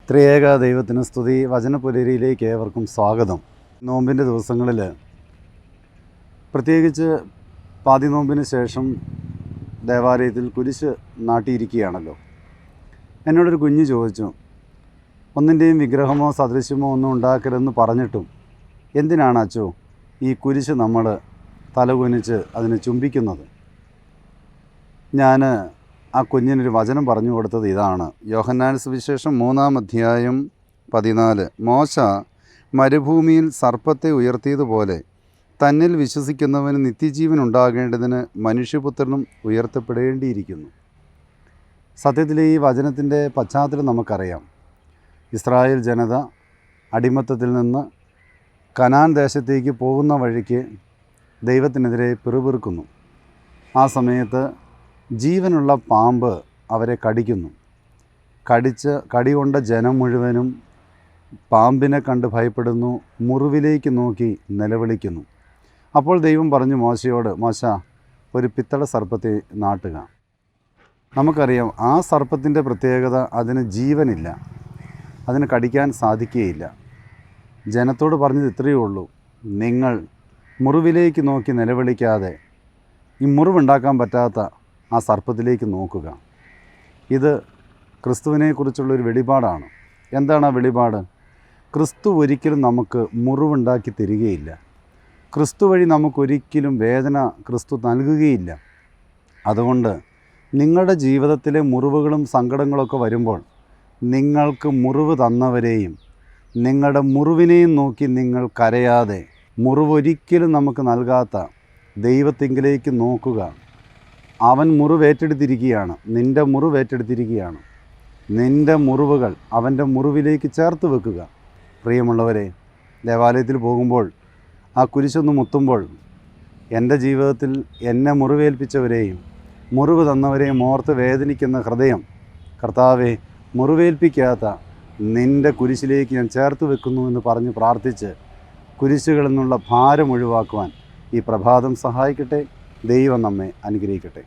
ത്രിയേക ദൈവത്തിന് സ്തുതി. വചനപുലരിയിലേക്ക് ഏവർക്കും സ്വാഗതം. നോമ്പിൻ്റെ ദിവസങ്ങളിൽ, പ്രത്യേകിച്ച് പാതി നോമ്പിന് ശേഷം ദേവാലയത്തിൽ കുരിശ് നാട്ടിയിരിക്കുകയാണല്ലോ. എന്നോടൊരു കുഞ്ഞ് ചോദിച്ചു, ഒന്നിൻ്റെയും വിഗ്രഹമോ സദൃശ്യമോ ഒന്നും ഉണ്ടാക്കരുതെന്ന് പറഞ്ഞിട്ടും എന്തിനാണ് അച്ചോ ഈ കുരിശ് നമ്മൾ തലകുനിച്ച് അതിനെ ചുംബിക്കുന്നത്? ഞാൻ ആ കുഞ്ഞിനൊരു വചനം പറഞ്ഞു കൊടുത്തത് ഇതാണ്. യോഹന്നാൻ സുവിശേഷം 3:14. മോശ മരുഭൂമിയിൽ സർപ്പത്തെ ഉയർത്തിയതുപോലെ തന്നിൽ വിശ്വസിക്കുന്നവന് നിത്യജീവൻ ഉണ്ടാകേണ്ടതിന് മനുഷ്യപുത്രനും ഉയർത്തപ്പെടേണ്ടിയിരിക്കുന്നു. സത്യത്തിൽ ഈ വചനത്തിൻ്റെ പശ്ചാത്തലം നമുക്കറിയാം. ഇസ്രായേൽ ജനത അടിമത്തത്തിൽ നിന്ന് കനാൻ ദേശത്തേക്ക് പോകുന്ന വഴിക്ക് ദൈവത്തിനെതിരെ പിറുപിറുക്കുന്നു. ആ സമയത്ത് ജീവനുള്ള പാമ്പ് അവരെ കടിക്കുന്നു. കടികൊണ്ട ജനം മുഴുവനും പാമ്പിനെ കണ്ട് ഭയപ്പെടുന്നു, മുറിവിലേക്ക് നോക്കി നിലവിളിക്കുന്നു. അപ്പോൾ ദൈവം പറഞ്ഞു മോശയോട്, മോശ, ഒരു പിത്തള സർപ്പത്തെ നാട്ടുക. നമുക്കറിയാം, ആ സർപ്പത്തിൻ്റെ പ്രത്യേകത, അതിന് ജീവനില്ല, അതിന് കടിക്കാൻ സാധിക്കുകയില്ല. ജനത്തോട് പറഞ്ഞത് ഇത്രയേ ഉള്ളൂ, നിങ്ങൾ മുറിവിലേക്ക് നോക്കി നിലവിളിക്കാതെ ഈ മുറിവുണ്ടാക്കാൻ പറ്റാത്ത ആ സർപ്പത്തിലേക്ക് നോക്കുക. ഇത് ക്രിസ്തുവിനെക്കുറിച്ചുള്ളൊരു വെളിപാടാണ്. എന്താണ് ആ വെളിപാട്? ക്രിസ്തു ഒരിക്കലും നമുക്ക് മുറിവുണ്ടാക്കി തരികയില്ല. ക്രിസ്തു വഴി നമുക്കൊരിക്കലും വേദന ക്രിസ്തു നൽകുകയില്ല. അതുകൊണ്ട് നിങ്ങളുടെ ജീവിതത്തിലെ മുറിവുകളും സങ്കടങ്ങളൊക്കെ വരുമ്പോൾ നിങ്ങൾക്ക് മുറിവ് തന്നവരെയും നിങ്ങളുടെ മുറിവിനെയും നോക്കി നിങ്ങൾ കരയാതെ, മുറിവൊരിക്കലും നമുക്ക് നൽകാത്ത ദൈവത്തിങ്കിലേക്ക് നോക്കുക. അവൻ മുറിവേറ്റെടുത്തിരിക്കുകയാണ്, നിൻ്റെ മുറിവേറ്റെടുത്തിരിക്കുകയാണ്. നിൻ്റെ മുറിവുകൾ അവൻ്റെ മുറിവിലേക്ക് ചേർത്ത് വെക്കുക. പ്രിയമുള്ളവരെ, ദേവാലയത്തിൽ പോകുമ്പോൾ ആ കുരിശൊന്ന് മുത്തുമ്പോൾ എൻ്റെ ജീവിതത്തിൽ എന്നെ മുറിവേൽപ്പിച്ചവരെയും മുറിവ് തന്നവരെയും ഓർത്ത് വേദനിക്കുന്ന ഹൃദയം, കർത്താവെ, മുറിവേൽപ്പിക്കാത്ത നിൻ്റെ കുരിശിലേക്ക് ഞാൻ ചേർത്ത് വെക്കുന്നു എന്ന് പറഞ്ഞ് പ്രാർത്ഥിച്ച് കുരിശുകളിൽ നിന്നുള്ള ഭാരം ഒഴിവാക്കുവാൻ ഈ പ്രഭാതം സഹായിക്കട്ടെ. ദൈവം നമ്മെ അനുഗ്രഹിക്കട്ടെ.